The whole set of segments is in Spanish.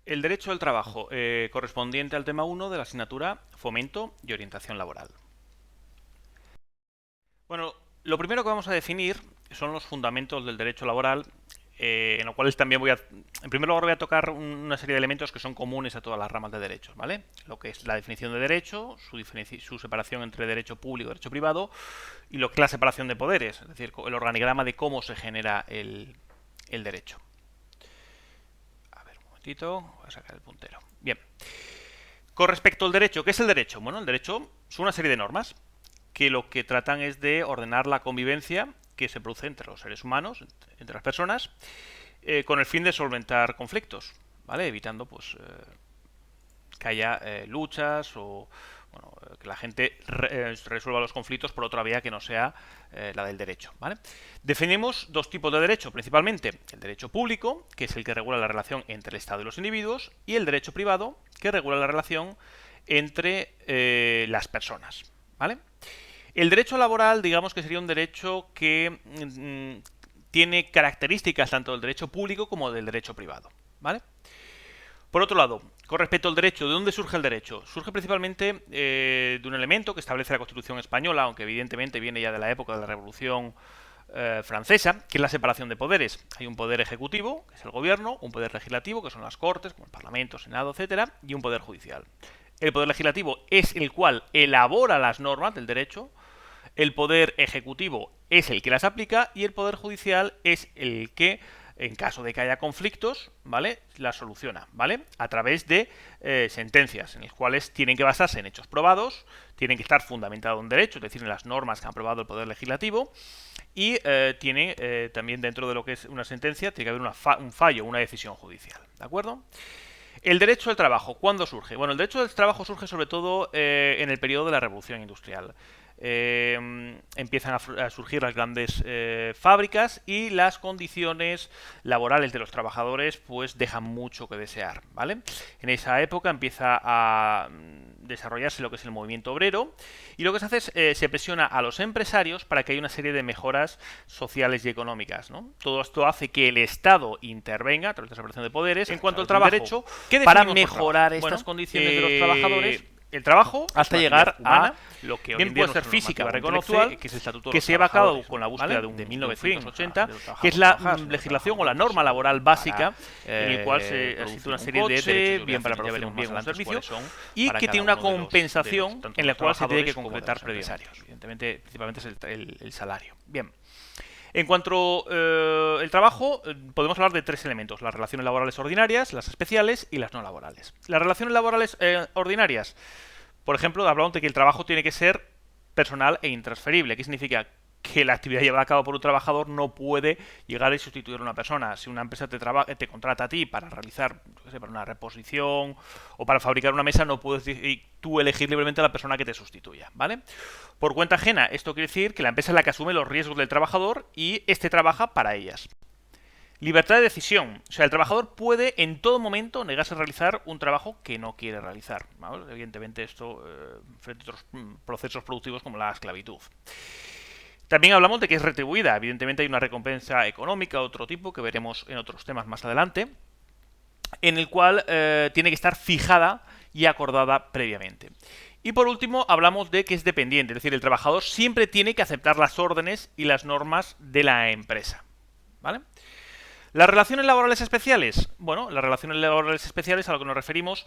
El derecho del trabajo, correspondiente al tema 1 de la asignatura Fomento y Orientación Laboral. Bueno, lo primero que vamos a definir son los fundamentos del derecho laboral, en los cuales también en primer lugar voy a tocar una serie de elementos que son comunes a todas las ramas de derechos, ¿vale? Lo que es la definición de derecho, su separación entre derecho público y derecho privado, y lo que es la separación de poderes, es decir, el organigrama de cómo se genera el derecho. A ver, un momentito, voy a sacar el puntero. Bien. Con respecto al derecho, ¿qué es el derecho? Bueno, el derecho son una serie de normas que lo que tratan es de ordenar la convivencia que se produce entre los seres humanos, entre las personas, con el fin de solventar conflictos, ¿vale? Evitando pues que haya luchas o bueno, que la gente resuelva los conflictos por otra vía que no sea la del derecho, ¿vale? Definimos dos tipos de derecho, principalmente el derecho público, que es el que regula la relación entre el Estado y los individuos, y el derecho privado, que regula la relación entre las personas, ¿vale? El derecho laboral, digamos que sería un derecho que tiene características tanto del derecho público como del derecho privado, ¿vale? Por otro lado, con respecto al derecho, ¿de dónde surge el derecho? Surge principalmente de un elemento que establece la Constitución española, aunque evidentemente viene ya de la época de la Revolución Francesa, que es la separación de poderes. Hay un poder ejecutivo, que es el gobierno, un poder legislativo, que son las Cortes, como el Parlamento, Senado, etcétera, y un poder judicial. El poder legislativo es el cual elabora las normas del derecho, el poder ejecutivo es el que las aplica y el poder judicial es el que, en caso de que haya conflictos, ¿vale?, las soluciona, ¿vale?, a través de sentencias, en las cuales tienen que basarse en hechos probados, tienen que estar fundamentados en derecho, es decir, en las normas que ha aprobado el poder legislativo, y tiene también dentro de lo que es una sentencia, tiene que haber un fallo, una decisión judicial, ¿de acuerdo? El derecho al trabajo, ¿cuándo surge? Bueno, el derecho al trabajo surge sobre todo en el periodo de la Revolución Industrial. Empiezan a surgir las grandes fábricas y las condiciones laborales de los trabajadores pues dejan mucho que desear, ¿vale? En esa época empieza a desarrollarse lo que es el movimiento obrero y lo que se hace es se presiona a los empresarios para que haya una serie de mejoras sociales y económicas, ¿no? Todo esto hace que el Estado intervenga a través de la separación de poderes en cuanto al trabajo derecho para mejorar estas condiciones de los trabajadores, el trabajo hasta llegar a lo que bien puede ser física o intelectual, que es el Estatuto que se lleva a cabo con la búsqueda de 1980, que es la legislación o la norma laboral básica en el cual se existe una serie de derechos, bien para producir un bien o un servicio, y que tiene una compensación en la cual se tiene que concretar previamente. Evidentemente, principalmente es el salario. Bien. En cuanto al trabajo, podemos hablar de tres elementos: las relaciones laborales ordinarias, las especiales y las no laborales. Las relaciones laborales ordinarias, por ejemplo, hablamos de que el trabajo tiene que ser personal e intransferible. ¿Qué significa? Que la actividad llevada a cabo por un trabajador no puede llegar y sustituir a una persona. Si una empresa te contrata a ti para realizar, para una reposición o para fabricar una mesa, no puedes tú elegir libremente a la persona que te sustituya, ¿vale? Por cuenta ajena, esto quiere decir que la empresa es la que asume los riesgos del trabajador y este trabaja para ellas. Libertad de decisión. O sea, el trabajador puede en todo momento negarse a realizar un trabajo que no quiere realizar, ¿vale? Evidentemente esto frente a otros procesos productivos como la esclavitud. También hablamos de que es retribuida. Evidentemente hay una recompensa económica de otro tipo que veremos en otros temas más adelante, en el cual tiene que estar fijada y acordada previamente. Y por último, hablamos de que es dependiente, es decir, el trabajador siempre tiene que aceptar las órdenes y las normas de la empresa, ¿vale? Las relaciones laborales especiales. Bueno, las relaciones laborales especiales a lo que nos referimos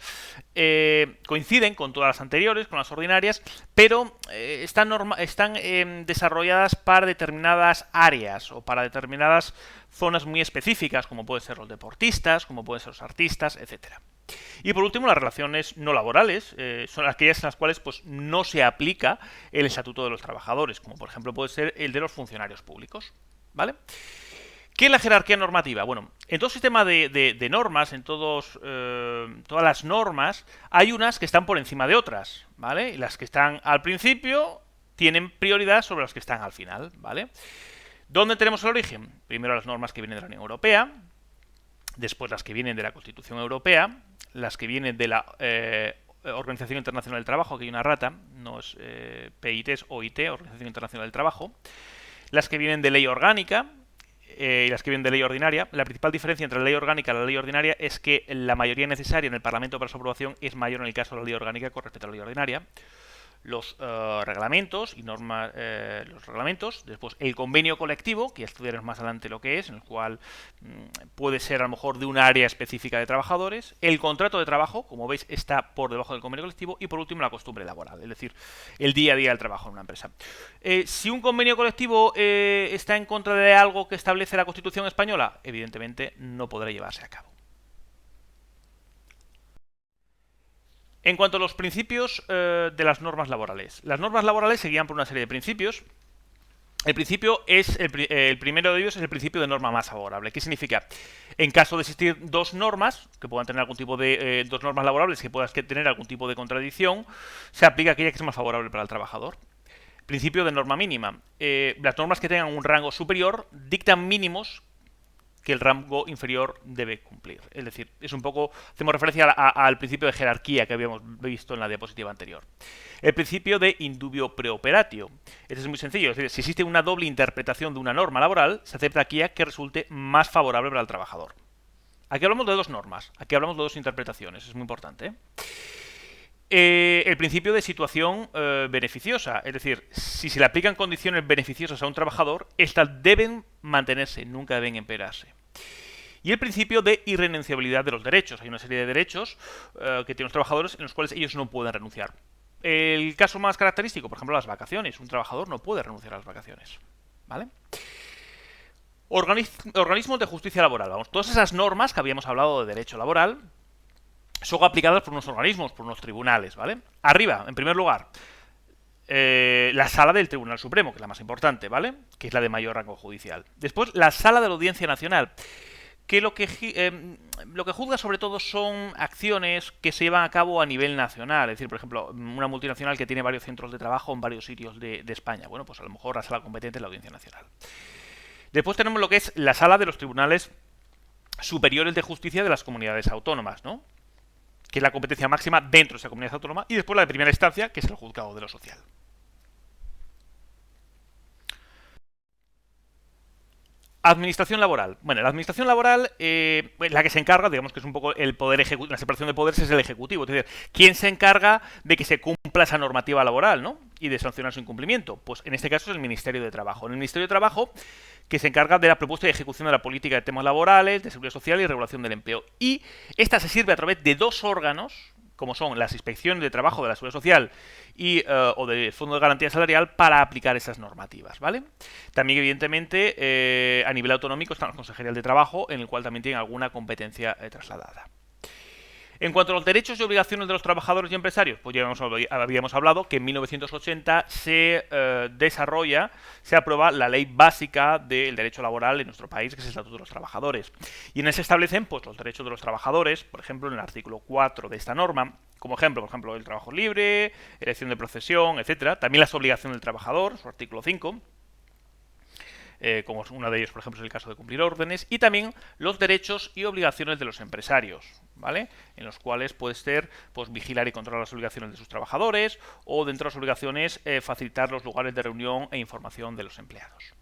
coinciden con todas las anteriores, con las ordinarias, pero están desarrolladas para determinadas áreas o para determinadas zonas muy específicas, como pueden ser los deportistas, como pueden ser los artistas, etcétera. Y por último, las relaciones no laborales son aquellas en las cuales pues, no se aplica el Estatuto de los Trabajadores, como por ejemplo puede ser el de los funcionarios públicos, ¿vale? ¿Qué es la jerarquía normativa? Bueno, en todo sistema de normas, en todas las normas, hay unas que están por encima de otras, ¿vale? Y las que están al principio tienen prioridad sobre las que están al final, ¿vale? ¿Dónde tenemos el origen? Primero las normas que vienen de la Unión Europea, después las que vienen de la Constitución Europea, las que vienen de la Organización Internacional del Trabajo, que hay una rata, no es PIT, es OIT, Organización Internacional del Trabajo, las que vienen de ley orgánica, y las que vienen de ley ordinaria. La principal diferencia entre la ley orgánica y la ley ordinaria es que la mayoría necesaria en el Parlamento para su aprobación es mayor en el caso de la ley orgánica con respecto a la ley ordinaria. Los reglamentos y normas, los reglamentos, después el convenio colectivo, que ya estudiaremos más adelante lo que es, en el cual puede ser a lo mejor de un área específica de trabajadores, el contrato de trabajo, como veis, está por debajo del convenio colectivo, y por último la costumbre laboral, es decir, el día a día del trabajo en una empresa. Si un convenio colectivo está en contra de algo que establece la Constitución española, evidentemente no podrá llevarse a cabo. En cuanto a los principios de las normas laborales se guían por una serie de principios. El principio es el primero de ellos es el principio de norma más favorable. ¿Qué significa? En caso de existir dos normas que puedan tener algún tipo de dos normas laborables que puedan tener algún tipo de contradicción, se aplica aquella que es más favorable para el trabajador. Principio de norma mínima. Las normas que tengan un rango superior dictan mínimos que el rango inferior debe cumplir. Es decir, es un poco, hacemos referencia al principio de jerarquía que habíamos visto en la diapositiva anterior. El principio de indubio preoperatio. Este es muy sencillo, es decir, si existe una doble interpretación de una norma laboral, se acepta aquella que resulte más favorable para el trabajador. Aquí hablamos de dos normas, aquí hablamos de dos interpretaciones, es muy importante. El principio de situación beneficiosa, es decir, si se le aplican condiciones beneficiosas a un trabajador, estas deben mantenerse, nunca deben empeorarse. Y el principio de irrenunciabilidad de los derechos. Hay una serie de derechos que tienen los trabajadores en los cuales ellos no pueden renunciar. El caso más característico, por ejemplo, las vacaciones. Un trabajador no puede renunciar a las vacaciones. ¿Vale? Organismos de justicia laboral. Vamos, todas esas normas que habíamos hablado de derecho laboral son aplicadas por unos organismos, por unos tribunales, ¿vale? Arriba, en primer lugar, la sala del Tribunal Supremo, que es la más importante, ¿vale? Que es la de mayor rango judicial. Después, la sala de la Audiencia Nacional, que lo que juzga sobre todo son acciones que se llevan a cabo a nivel nacional. Es decir, por ejemplo, una multinacional que tiene varios centros de trabajo en varios sitios de España. Bueno, pues a lo mejor la sala competente es la Audiencia Nacional. Después tenemos lo que es la sala de los tribunales superiores de justicia de las comunidades autónomas, ¿no? Que es la competencia máxima dentro de esa comunidad autónoma, y después la de primera instancia, que es el juzgado de lo social. Administración laboral. Bueno, la administración laboral, la que se encarga, digamos que es un poco el poder ejecutivo, la separación de poderes es el ejecutivo. Es decir, ¿quién se encarga de que se cumpla esa normativa laboral, ¿no? Y de sancionar su incumplimiento? Pues en este caso es el Ministerio de Trabajo. En el Ministerio de Trabajo, que se encarga de la propuesta y ejecución de la política de temas laborales, de seguridad social y regulación del empleo. Y esta se sirve a través de dos órganos, como son las inspecciones de trabajo de la Seguridad Social o del Fondo de Garantía Salarial, para aplicar esas normativas, ¿vale? También, evidentemente, a nivel autonómico están los consejerías de trabajo, en el cual también tienen alguna competencia trasladada. En cuanto a los derechos y obligaciones de los trabajadores y empresarios, pues ya habíamos hablado que en 1980 se desarrolla, se aprueba la ley básica del derecho laboral en nuestro país, que es el Estatuto de los Trabajadores. Y en él se establecen pues, los derechos de los trabajadores, por ejemplo, en el artículo 4 de esta norma, como ejemplo, por ejemplo, el trabajo libre, elección de profesión, etcétera. También las obligaciones del trabajador, su artículo 5. Como uno de ellos, por ejemplo, es el caso de cumplir órdenes, y también los derechos y obligaciones de los empresarios, ¿vale? En los cuales puede ser pues, vigilar y controlar las obligaciones de sus trabajadores, o dentro de las obligaciones facilitar los lugares de reunión e información de los empleados.